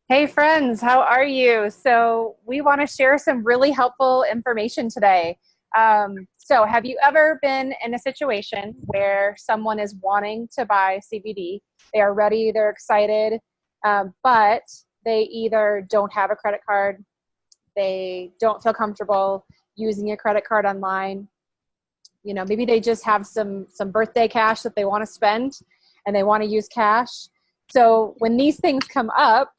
Hey friends, how are you? So, we want to share some really helpful information today. Have you ever been in a situation where someone is wanting to buy CBD? They are ready, they're excited, but they either don't have a credit card, they don't feel comfortable using a credit card online. Maybe they just have some birthday cash that they want to spend and they want to use cash. So, when these things come up,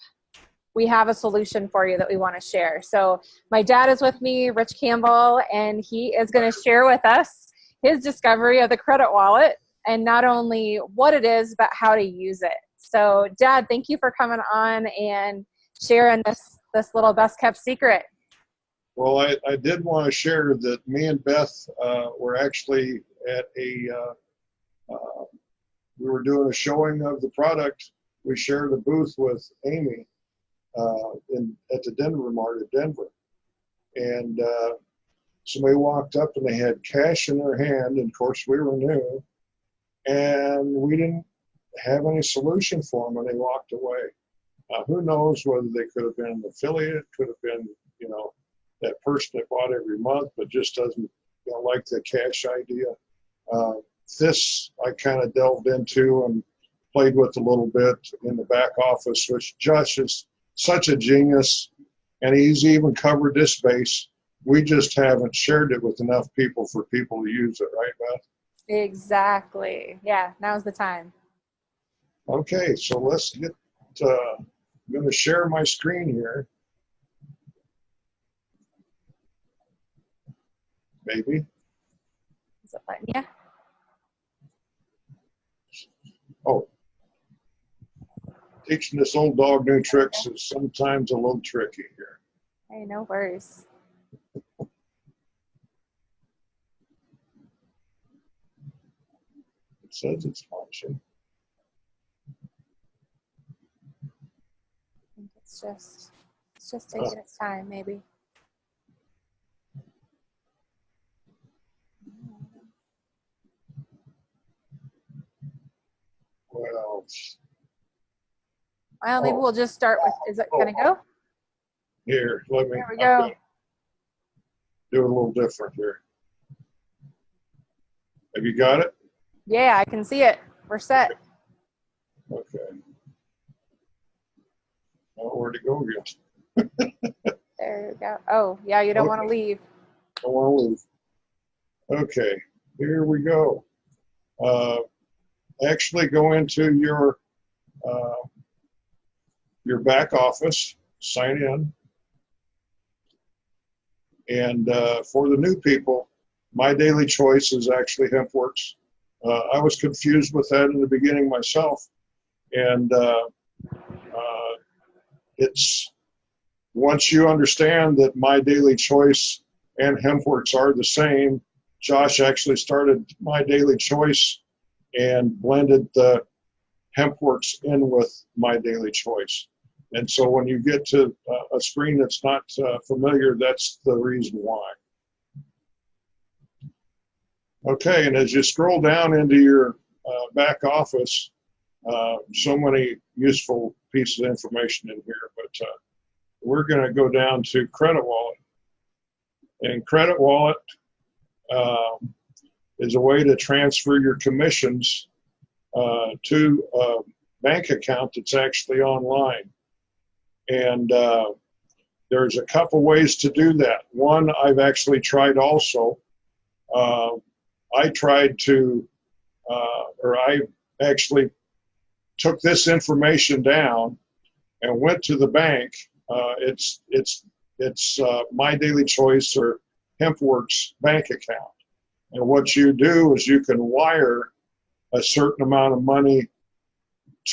we have a solution for you that we want to share. So my dad is with me, Rich Campbell, and he is going to share with us his discovery of the credit wallet and not only what it is, but how to use it. So Dad, thank you for coming on and sharing this little best kept secret. Well, I did want to share that me and Beth were actually at we were doing a showing of the product. We shared a booth with Amy at the Denver Mart of Denver. And somebody walked up and they had cash in their hand. And of course, we were new. And we didn't have any solution for them, and they walked away. Who knows whether they could have been an affiliate, could have been, that person that bought every month, but just doesn't like the cash idea. This I kind of delved into and played with a little bit in the back office, which Josh is such a genius, and he's even covered this base. We just haven't shared it with enough people for people to use it, right, Beth? Exactly. Yeah, now's the time. Okay, so let's get, I'm going to share my screen here. Maybe. Is it fun? Yeah. Oh, teaching this old dog new tricks is sometimes a little tricky here. Hey, no worries. It says it's launching. I think it's just taking its time, maybe. Well, maybe we'll just start with, is it going to go? Here, let me. There we go. Do it a little different here. Have you got it? Yeah, I can see it. We're set. Okay. Now where to go again? There you go. Oh, yeah, you don't want to leave. Don't want to leave. Okay, here we go. Actually go into your back office, sign in. And for the new people, my daily choice is actually HempWorks. I was confused with that in the beginning myself. And it's once you understand that my daily choice and HempWorks are the same, Josh actually started my daily choice and blended the HempWorks in with my daily choice. And so when you get to a screen that's not familiar, that's the reason why. Okay, and as you scroll down into your back office, so many useful pieces of information in here, but we're going to go down to Credit Wallet. And Credit Wallet is a way to transfer your commissions to a bank account that's actually online. And there's a couple ways to do that. One, I've actually tried also. I tried to, or I actually took this information down and went to the bank. It's My Daily Choice or HempWorks bank account. And what you do is you can wire a certain amount of money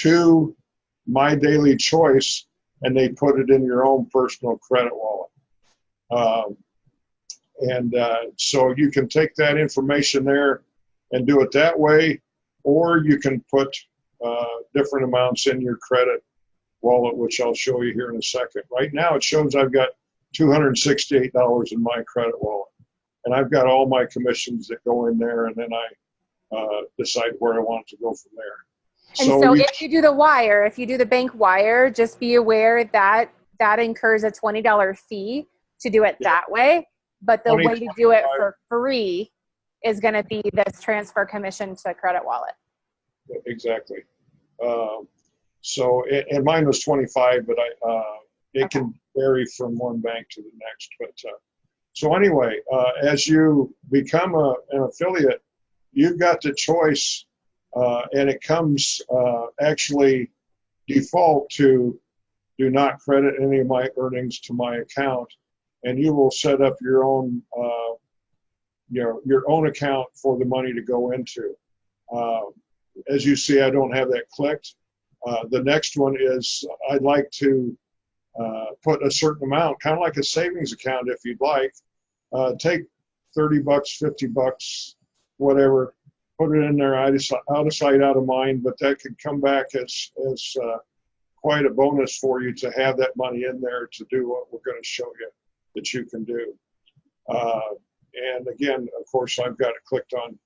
to My Daily Choice, and they put it in your own personal credit wallet. So you can take that information there and do it that way, or you can put different amounts in your credit wallet, which I'll show you here in a second. Right now it shows I've got $268 in my credit wallet, and I've got all my commissions that go in there, and then I decide where I want it to go from there. And so if you do the wire, if you do the bank wire, just be aware that that incurs a $20 fee to do it that way. But the way to do it for free is going to be this transfer commission to credit wallet. Exactly. So, and mine was 25, but it can vary from one bank to the next. But so anyway, as you become an affiliate, you've got the choice, and it comes actually default to do not credit any of my earnings to my account, and you will set up your own your own account for the money to go into. As you see, I don't have that clicked. The next one is I'd like to put a certain amount, kind of like a savings account if you'd like. Take 30 bucks, 50 bucks, whatever, put it in there out of sight, out of mind, but that could come back as quite a bonus for you to have that money in there to do what we're going to show you that you can do. And again, of course, I've got it clicked on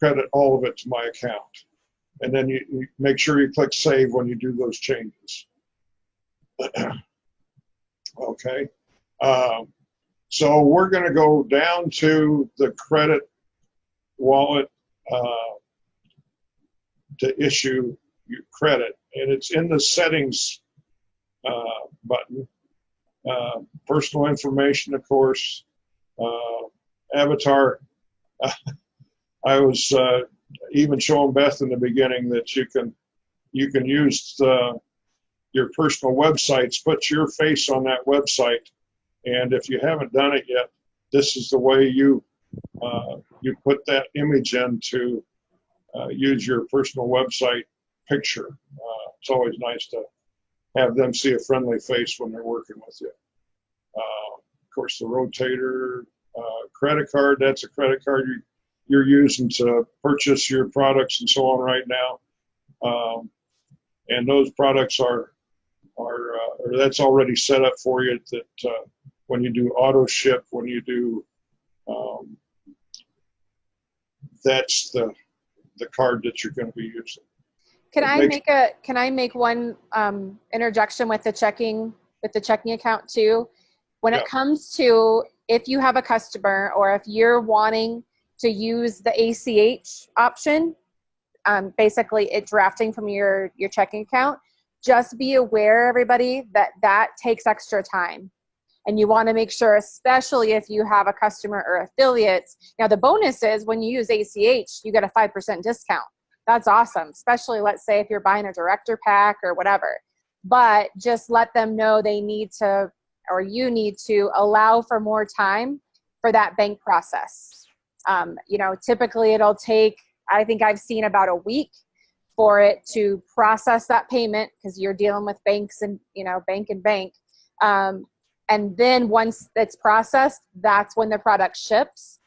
credit all of it to my account. And then you make sure you click save when you do those changes. Okay. So we're going to go down to the credit wallet to issue your credit. And it's in the settings button. Personal information, of course, avatar. I was even showing Beth in the beginning that you can use your personal websites, put your face on that website, and if you haven't done it yet, this is the way you put that image in to use your personal website picture. It's always nice to have them see a friendly face when they're working with you. Of course, the rotator credit card, that's a credit card you're using to purchase your products and so on right now. And those products or that's already set up for you that when you do auto ship, when you do, that's the card that you're going to be using. Can I make one interjection with the checking account too? When it comes to if you have a customer or if you're wanting to use the ACH option, basically it drafting from your checking account, just be aware, everybody, that takes extra time. And you want to make sure, especially if you have a customer or affiliates. Now, the bonus is when you use ACH, you get a 5% discount. That's awesome, especially let's say if you're buying a director pack or whatever. But just let them know they need to, or you need to allow for more time for that bank process. Typically it'll take, I think I've seen about a week for it to process that payment because you're dealing with banks and, bank. And then once it's processed, that's when the product ships.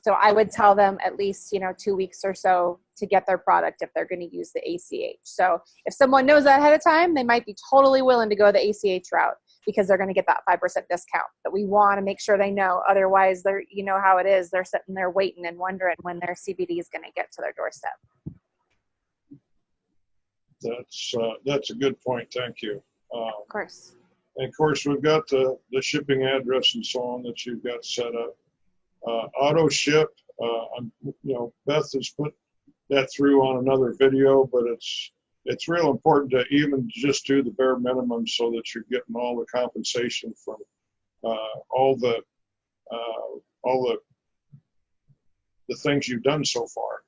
So I would tell them at least, 2 weeks or so to get their product if they're going to use the ACH. So if someone knows that ahead of time, they might be totally willing to go the ACH route because they're going to get that 5% discount. But we want to make sure they know. Otherwise, they're, how it is. They're sitting there waiting and wondering when their CBD is going to get to their doorstep. That's a good point. Thank you. Of course. And of course, we've got the shipping address and so on that you've got set up. Auto ship. Beth has put that through on another video, but it's real important to even just do the bare minimum so that you're getting all the compensation from all the things you've done so far.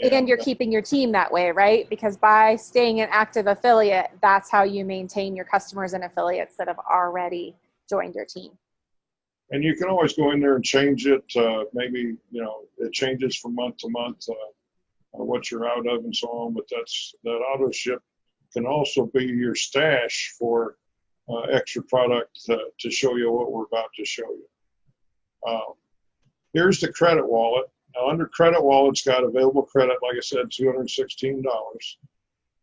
And you're keeping your team that way, right? Because by staying an active affiliate, that's how you maintain your customers and affiliates that have already joined your team. And you can always go in there and change it. Maybe, it changes from month to month, what you're out of and so on. But that auto ship can also be your stash for extra product to show you what we're about to show you. Here's the credit wallet. Now, under credit wallet, it's got available credit, like I said, $216.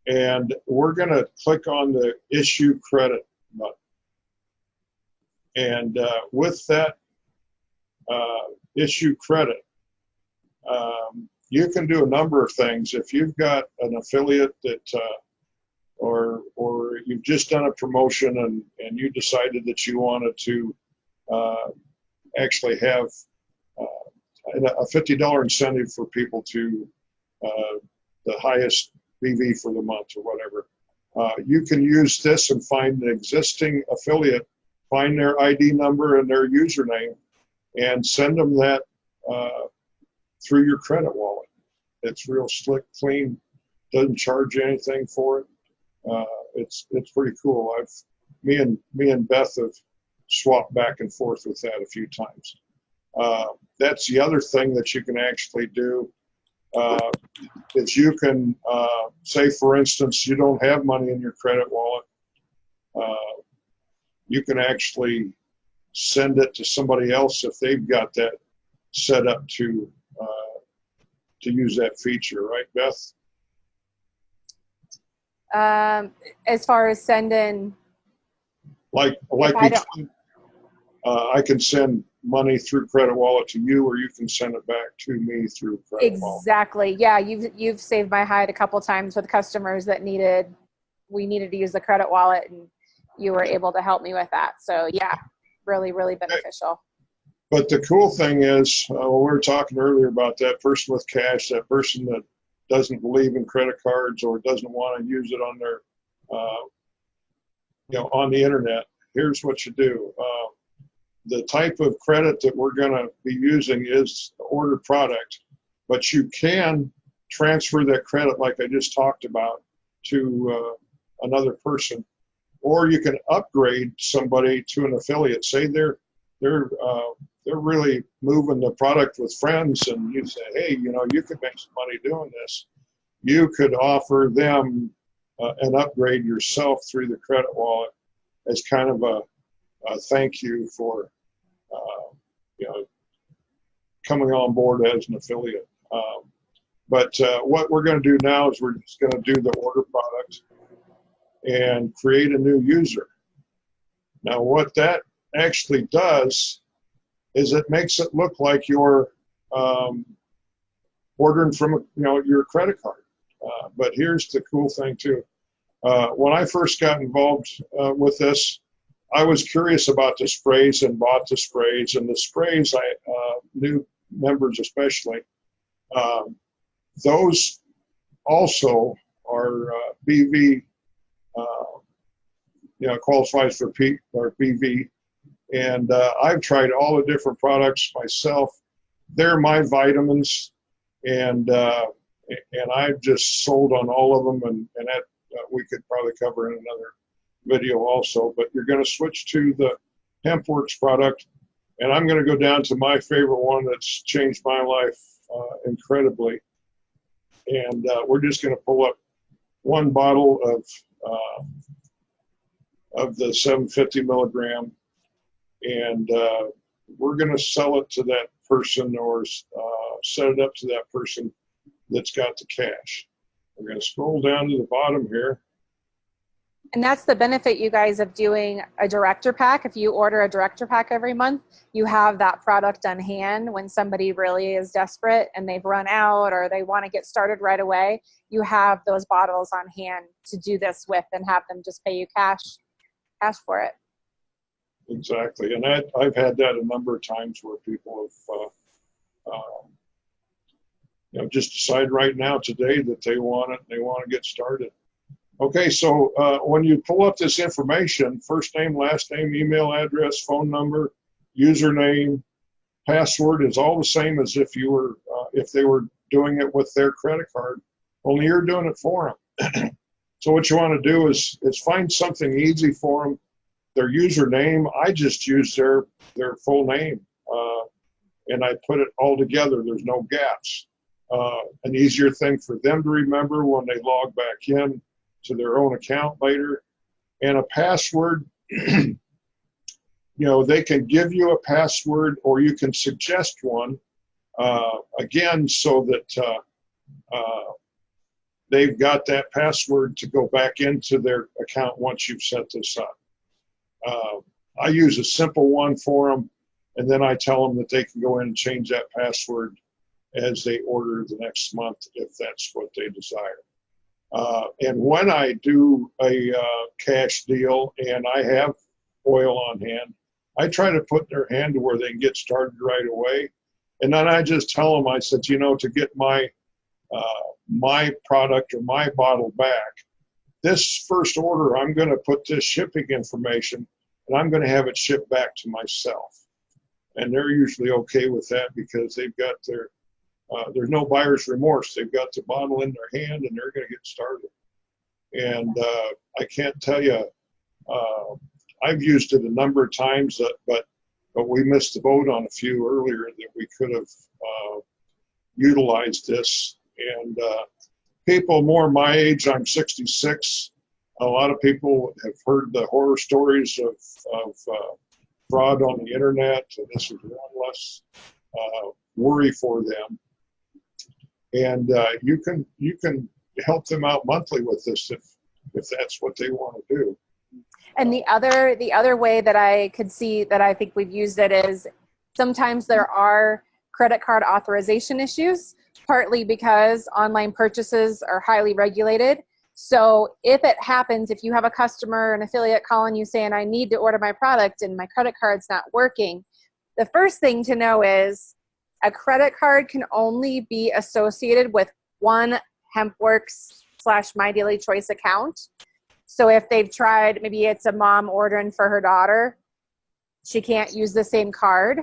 And we're going to click on the issue credit button. And with that issue credit, you can do a number of things. If you've got an affiliate that, or you've just done a promotion and you decided that you wanted to actually have a $50 incentive for people to the highest BV for the month or whatever. You can use this and find an existing affiliate, find their ID number and their username, and send them that through your credit wallet. It's real slick, clean, doesn't charge you anything for it. It's pretty cool. Me and Beth have swapped back and forth with that a few times. That's the other thing that you can actually do. Is you can say, for instance, you don't have money in your credit wallet. You can actually send it to somebody else if they've got that set up to use that feature, right, Beth? As far as sending, I can send money through credit wallet to you, or you can send it back to me through credit wallet. Exactly. Yeah, you've saved my hide a couple times with customers that we needed to use the credit wallet, and you were able to help me with that. So yeah, really, really beneficial. But the cool thing is, we were talking earlier about that person with cash, that person that doesn't believe in credit cards or doesn't want to use it on their, on the internet. Here's what you do. The type of credit that we're going to be using is ordered product, but you can transfer that credit, like I just talked about, to another person, or you can upgrade somebody to an affiliate. Say they're really moving the product with friends, and you say, hey, you could make some money doing this. You could offer them an upgrade yourself through the credit wallet as kind of a thank you for coming on board as an affiliate. But what we're going to do now is we're just going to do the order product and create a new user. Now, what that actually does is it makes it look like you're ordering from your credit card. But here's the cool thing too. When I first got involved with this, I was curious about the sprays and bought the sprays. And the sprays, new members especially, those also are BV, qualifies for BV. And I've tried all the different products myself. They're my vitamins, and I've just sold on all of them, and that we could probably cover in another video also. But you're going to switch to the HempWorks product, and I'm going to go down to my favorite one that's changed my life incredibly. And we're just going to pull up one bottle of the 750 milligram, and we're going to sell it to that person, or set it up to that person that's got the cash. We're going to scroll down to the bottom here. And that's the benefit, you guys, of doing a director pack. If you order a director pack every month, you have that product on hand when somebody really is desperate and they've run out or they want to get started right away. You have those bottles on hand to do this with and have them just pay you cash for it. Exactly. And I've had that a number of times where people have just decide right now today that they want it and they want to get started. Okay, so when you pull up this information, first name, last name, email address, phone number, username, password is all the same as if you were if they were doing it with their credit card, only you're doing it for them. So what you want to do is find something easy for them. Their username, I just use their full name, and I put it all together. There's no gaps. An easier thing for them to remember when they log back in to their own account later. And a password, they can give you a password or you can suggest one, again, so that they've got that password to go back into their account once you've set this up. I use a simple one for them, and then I tell them that they can go in and change that password as they order the next month if that's what they desire. And when I do a cash deal and I have oil on hand, I try to put their hand to where they can get started right away. And then I just tell them, I said, you know, to get my product or my bottle back, this first order, I'm going to put this shipping information and I'm going to have it shipped back to myself. And they're usually okay with that because they've got their, there's no buyer's remorse. They've got the bottle in their hand and they're going to get started. And I can't tell you, I've used it a number of times, but we missed the boat on a few earlier that we could have utilized this. And people more my age, I'm 66, a lot of people have heard the horror stories of fraud on the internet, and this is one less worry for them. And you can help them out monthly with this if that's what they want to do. And the other way that I could see that I think we've used it is sometimes there are credit card authorization issues, partly because online purchases are highly regulated. So if it happens, if you have a customer, an affiliate calling you saying, I need to order my product and my credit card's not working, the first thing to know is a credit card can only be associated with one HempWorks/My Daily Choice account. So if they've tried, maybe it's a mom ordering for her daughter, she can't use the same card,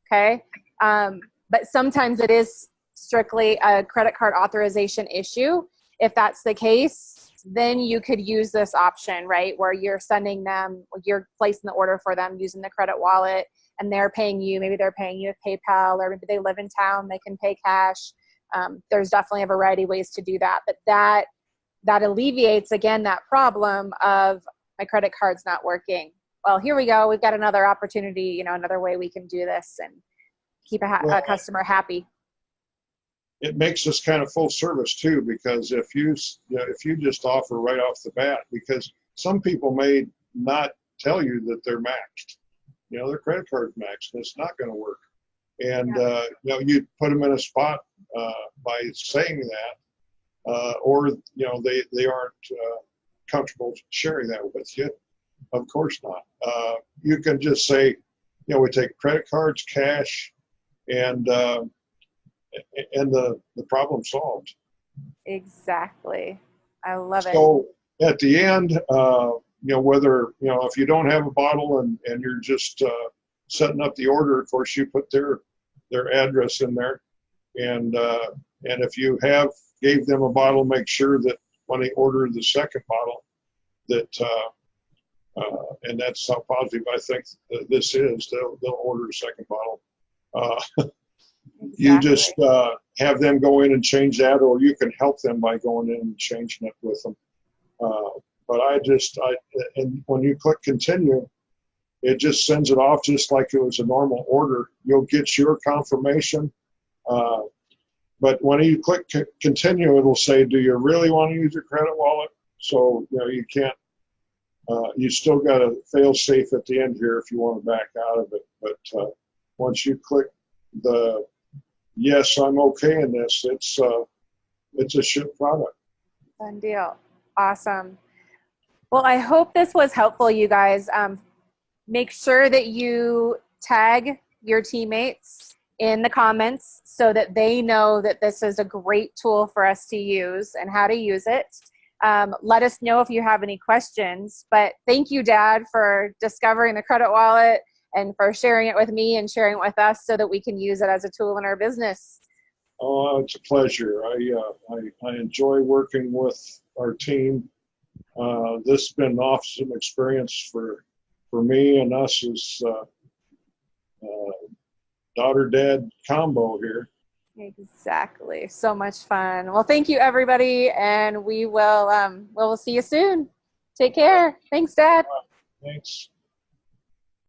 okay? But sometimes it is strictly a credit card authorization issue. If that's the case, then you could use this option, right? Where you're sending them, you're placing the order for them using the credit wallet and they're paying you, maybe they're paying you with PayPal, or maybe they live in town, they can pay cash. There's definitely a variety of ways to do that, but that alleviates, again, that problem of my credit card's not working. Well, here we go. We've got another opportunity, you know, another way we can do this and keep a customer happy. It makes us kind of full service too, because if you just offer right off the bat, because some people may not tell you that they're maxed, you know, their credit card's maxed and it's not going to work. And, you know, you put them in a spot by saying that, or, you know, they aren't comfortable sharing that with you. Of course not. You can just say, you know, we take credit cards, cash, and the problem solved. Exactly. I love it. So at the end, you know, whether, you know, if you don't have a bottle and you're just setting up the order, of course you put their address in there. And if you gave them a bottle, make sure that when they order the second bottle that, and that's how positive I think this is, they'll order a second bottle. Exactly. You just have them go in and change that, or you can help them by going in and changing it with them. But and when you click continue, it just sends it off just like it was a normal order. You'll get your confirmation. But when you click continue, it'll say, do you really want to use your credit wallet? So, you know, you can't, you still got a fail safe at the end here if you want to back out of it. But once you click the yes, I'm okay in this, it's a ship product. Fun deal. Awesome. Well, I hope this was helpful, you guys. Make sure that you tag your teammates in the comments so that they know that this is a great tool for us to use and how to use it. Let us know if you have any questions. But thank you, Dad, for discovering the credit wallet and for sharing it with me and sharing it with us so that we can use it as a tool in our business. Oh, it's a pleasure. I enjoy working with our team. This has been an awesome experience for me and us as daughter-dad combo here. Exactly. So much fun. Well, thank you, everybody, and we'll see you soon. Take care. Thanks, Dad. Thanks.